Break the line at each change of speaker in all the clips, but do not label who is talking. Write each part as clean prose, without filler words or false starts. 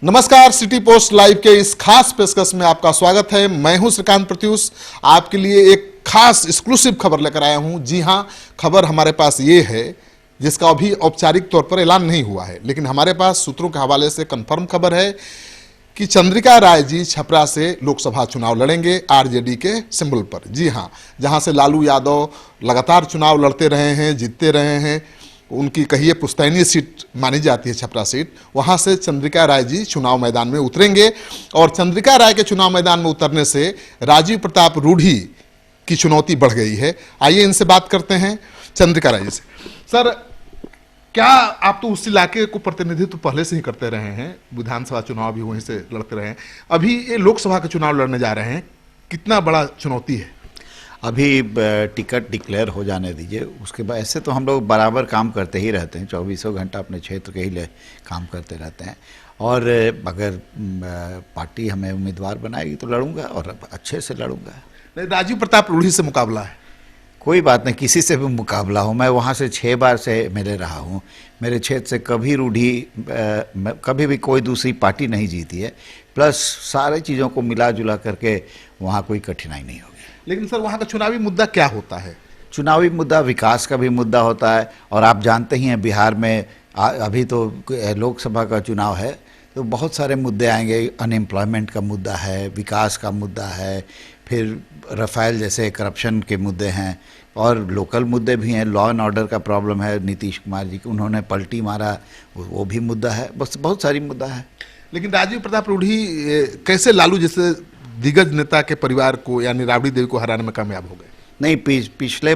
नमस्कार, city post live के इस खास पेशकश में आपका स्वागत है। मैं हूं श्रीकांत प्रत्युष, आपके लिए एक खास एक्सक्लूसिव खबर लेकर आया हूं। जी हां, खबर हमारे पास ये है जिसका अभी औपचारिक तौर पर ऐलान नहीं हुआ है, लेकिन हमारे पास सूत्रों के हवाले से कंफर्म खबर है कि चंद्रिका राय जी छपरा से लोकसभा चुनाव लड़ेंगे आरजेडी के सिंबल पर। जी हां, जहां से लालू यादव लगातार चुनाव लड़ते रहे हैं, जीतते रहे हैं, उनकी कहिए पुश्तैनी सीट मानी जाती है छपरा सीट, वहां से चंद्रिका राय जी चुनाव मैदान में उतरेंगे। और चंद्रिका राय के चुनाव मैदान में उतरने से राजीव प्रताप रूढ़ी की चुनौती बढ़ गई है। आइए इनसे बात करते हैं, चंद्रिका राय जी से। सर, क्या आप तो उस इलाके को प्रतिनिधित्व पहले से ही करते रहे हैं, विधानसभा चुनाव भी वहीं से लड़ते रहे हैं, अभी ये लोकसभा का चुनाव लड़ने जा रहे हैं, कितना बड़ा चुनौती है?
अभी टिकट डिक्लेयर हो जाने दीजिए, उसके बाद ऐसे तो हम लोग बराबर काम करते ही रहते हैं, 24 घंटा अपने क्षेत्र के ही लिए काम करते रहते हैं। और अगर पार्टी हमें उम्मीदवार बनाएगी तो लड़ूंगा और अच्छे से लड़ूंगा।
नहीं, राजीव प्रताप रूढ़ी से मुकाबला है?
कोई बात नहीं, किसी से भी मुकाबला हो। मैं वहाँ से 6 बार से मिले रहा हूँ। मेरे क्षेत्र से कभी रूढ़ी कभी भी कोई दूसरी पार्टी नहीं जीती है। प्लस सारे चीज़ों को मिला जुला करके वहाँ कोई कठिनाई नहीं होगी।
लेकिन सर, वहाँ का चुनावी मुद्दा क्या होता है?
चुनावी मुद्दा विकास का भी मुद्दा होता है। और आप जानते ही हैं बिहार में अभी तो लोकसभा का चुनाव है, तो बहुत सारे मुद्दे आएंगे। अनएम्प्लॉयमेंट का मुद्दा है, विकास का मुद्दा है, फिर राफेल जैसे करप्शन के मुद्दे हैं, और लोकल मुद्दे भी हैं। लॉ एंड ऑर्डर का प्रॉब्लम है, नीतीश कुमार जी को उन्होंने पलटी मारा, वो भी मुद्दा है। बस बहुत सारी मुद्दा है।
लेकिन राजीव प्रताप रूढ़ी कैसे लालू जैसे दिग्गज नेता के परिवार को यानी राबड़ी देवी को हराने में कामयाब हो गए?
नहीं, पिछले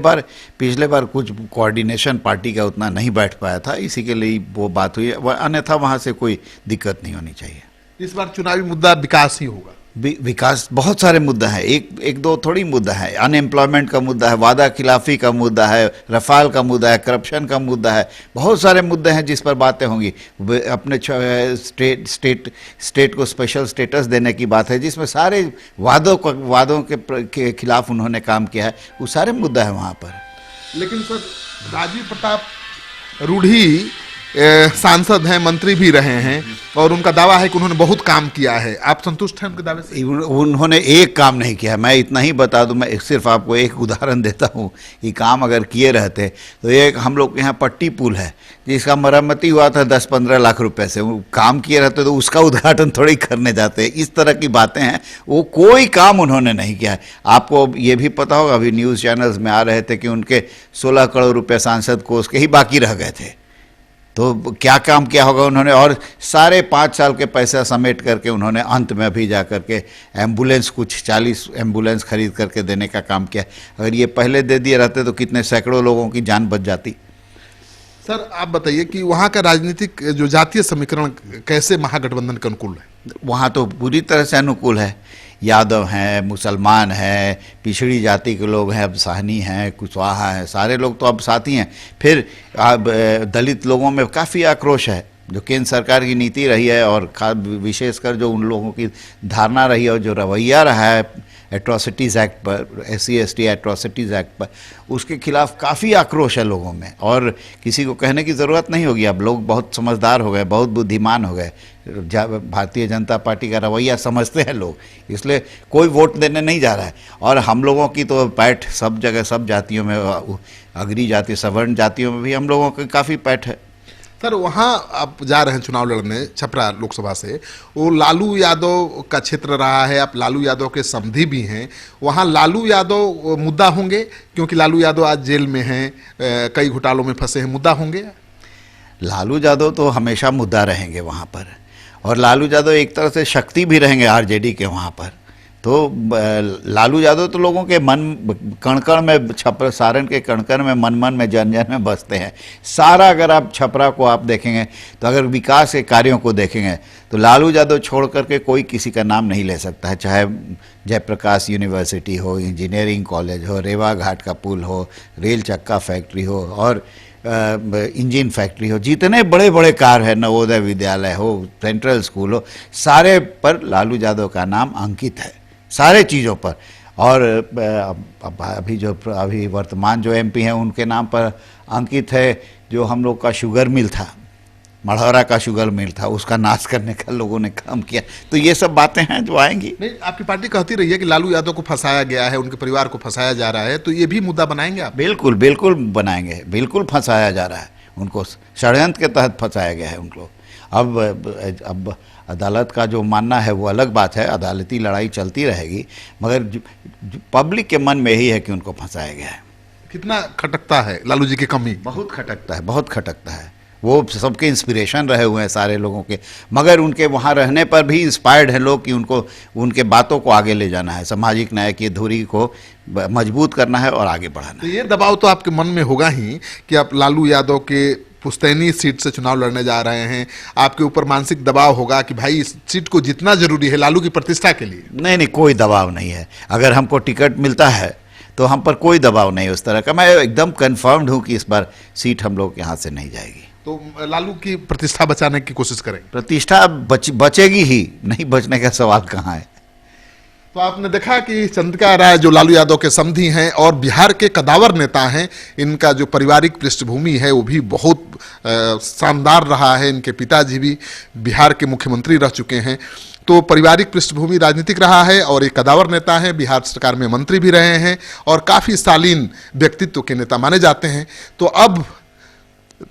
बार कुछ कोऑर्डिनेशन पार्टी का उतना नहीं बैठ पाया था, इसी के लिए वो बात हुई। अन्यथा वहाँ से कोई दिक्कत नहीं होनी चाहिए।
इस बार चुनावी मुद्दा विकास ही होगा।
विकास बहुत सारे मुद्दा हैं, एक दो थोड़ी मुद्दा है। अनएम्प्लॉयमेंट का मुद्दा है, वादा खिलाफी का मुद्दा है, राफेल का मुद्दा है, करप्शन का मुद्दा है, बहुत सारे मुद्दे हैं जिस पर बातें होंगी। अपने स्टेट को स्पेशल स्टेटस देने की बात है, जिसमें सारे वादों के खिलाफ उन्होंने काम किया है। वो सारे मुद्दा है वहाँ पर।
लेकिन सर, राजीव प्रताप रूढ़ी सांसद हैं, मंत्री भी रहे हैं, और उनका दावा है कि उन्होंने बहुत काम किया है। आप संतुष्ट हैं उनके दावे से?
उन्होंने एक काम नहीं किया। मैं इतना ही बता दूं, मैं सिर्फ आपको एक उदाहरण देता हूं कि काम अगर किए रहते तो एक हम लोग के यहाँ पट्टी पुल है जिसका मरम्मती हुआ था 10-15 लाख रुपए से। वो काम किए रहते तो उसका उद्घाटन थोड़ी करने जाते। इस तरह की बातें हैं, वो कोई काम उन्होंने नहीं किया है। आपको ये भी पता होगा, अभी न्यूज़ चैनल्स में आ रहे थे कि उनके 16 करोड़ रुपये सांसद कोष के ही बाकी रह गए थे। तो क्या काम किया होगा उन्होंने? और सारे 5 साल के पैसा समेट करके उन्होंने अंत में अभी जा करके एम्बुलेंस, कुछ 40 एम्बुलेंस खरीद करके देने का काम किया। अगर ये पहले दे दिए रहते तो कितने सैकड़ों लोगों की जान बच जाती।
सर, आप बताइए कि वहाँ का राजनीतिक जो जातीय समीकरण कैसे महागठबंधन के अनुकूल है?
वहाँ तो पूरी तरह से अनुकूल है। यादव हैं, मुसलमान हैं, पिछड़ी जाति के लोग हैं, अब साहनी हैं, कुशवाहा हैं, सारे लोग तो अब साथी हैं। फिर अब दलित लोगों में काफ़ी आक्रोश है, जो केंद्र सरकार की नीति रही है और विशेषकर जो उन लोगों की धारणा रही है और जो रवैया रहा है एट्रॉसिटीज़ एक्ट पर, SC/ST एट्रॉसिटीज़ एक्ट पर, उसके खिलाफ काफ़ी आक्रोश है लोगों में। और किसी को कहने की ज़रूरत नहीं होगी, अब लोग बहुत समझदार हो गए, बहुत बुद्धिमान हो गए। भारतीय जनता पार्टी का रवैया समझते हैं लोग, इसलिए कोई वोट देने नहीं जा रहा है। और हम लोगों की तो पैठ सब जगह, सब जातियों में, अग्री जाति, सवर्ण जातियों में भी हम लोगों की काफ़ी पैठ है।
सर, वहाँ आप जा रहे हैं चुनाव लड़ने छपरा लोकसभा से, वो लालू यादव का क्षेत्र रहा है, आप लालू यादव के समधी भी हैं। वहाँ लालू यादव मुद्दा होंगे, क्योंकि लालू यादव आज जेल में हैं, कई घोटालों में फंसे हैं, मुद्दा होंगे?
लालू यादव तो हमेशा मुद्दा रहेंगे वहाँ पर, और लालू यादव एक तरह से शक्ति भी रहेंगे आरजेडी के वहाँ पर। तो लालू यादव तो लोगों के मन कण-कण में, छपरा सारण के कण-कण में, मन-मन में, जन-जन में बसते हैं। सारा अगर आप छपरा को आप देखेंगे तो अगर विकास के कार्यों को देखेंगे तो लालू यादव छोड़ करके कोई किसी का नाम नहीं ले सकता है। चाहे जयप्रकाश यूनिवर्सिटी हो, इंजीनियरिंग कॉलेज हो, रेवा घाट का पुल हो, रेल चक्का फैक्ट्री हो, और इंजन फैक्ट्री हो, जितने बड़े बड़े कार है, नवोदय विद्यालय हो, सेंट्रल स्कूल हो, सारे पर लालू यादव का नाम अंकित है, सारे चीज़ों पर। और अभी वर्तमान जो MP हैं उनके नाम पर अंकित है। जो हम लोग का शुगर मिल था, मढ़ौरा का शुगर मिल था, उसका नाश करने का लोगों ने काम किया। तो ये सब बातें हैं जो आएंगी।
नहीं, आपकी पार्टी कहती रही है कि लालू यादव को फंसाया गया है, उनके परिवार को फंसाया जा रहा है, तो ये भी मुद्दा बनाएंगे आप?
बिल्कुल बिल्कुल बनाएंगे, बिल्कुल फंसाया जा रहा है उनको, षड्यंत्र के तहत फंसाया गया है उनको। अब अदालत का जो मानना है वो अलग बात है, अदालती लड़ाई चलती रहेगी, मगर पब्लिक के मन में यही है कि उनको फंसाया गया है।
कितना खटकता है लालू जी की कमी?
बहुत खटकता है, बहुत खटकता है। वो सबके इंस्पिरेशन रहे हुए हैं सारे लोगों के, मगर उनके वहाँ रहने पर भी इंस्पायर्ड हैं लोग कि उनको उनके बातों को आगे ले जाना है, सामाजिक न्याय की धुरी को मजबूत करना है और आगे बढ़ाना
तो
है।
ये दबाव तो आपके मन में होगा ही कि आप लालू यादव के पुश्तैनी सीट से चुनाव लड़ने जा रहे हैं, आपके ऊपर मानसिक दबाव होगा कि भाई इस सीट को जितना जरूरी है लालू की प्रतिष्ठा के लिए।
नहीं, कोई दबाव नहीं है। अगर हमको टिकट मिलता है तो हम पर कोई दबाव नहीं उस तरह का। मैं एकदम कन्फर्म्ड हूँ कि इस बार सीट हम लोग यहाँ से नहीं जाएगी।
तो लालू की प्रतिष्ठा बचाने की कोशिश करें।
प्रतिष्ठा बचेगी ही, नहीं बचने का सवाल कहाँ है।
तो आपने देखा कि चंद्रिका राय जो लालू यादव के समधी हैं और बिहार के कदावर नेता हैं, इनका जो पारिवारिक पृष्ठभूमि है वो भी बहुत शानदार रहा है। इनके पिताजी भी बिहार के मुख्यमंत्री रह चुके हैं, तो पारिवारिक पृष्ठभूमि राजनीतिक रहा है और एक कदावर नेता हैं, बिहार सरकार में मंत्री भी रहे हैं और काफ़ी शालीन व्यक्तित्व के नेता माने जाते हैं। तो अब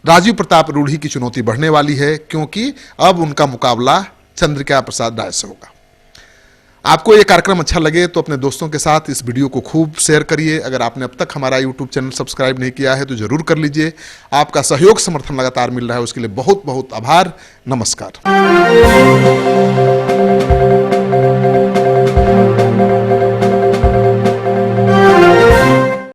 राजीव प्रताप रूढ़ी की चुनौती बढ़ने वाली है, क्योंकि अब उनका मुकाबला चंद्रिका प्रसाद राय से होगा। आपको ये कार्यक्रम अच्छा लगे तो अपने दोस्तों के साथ इस वीडियो को खूब शेयर करिए। अगर आपने अब तक हमारा यूट्यूब चैनल सब्सक्राइब नहीं किया है तो जरूर कर लीजिए। आपका सहयोग समर्थन लगातार मिल रहा है, उसके लिए बहुत बहुत आभार। नमस्कार।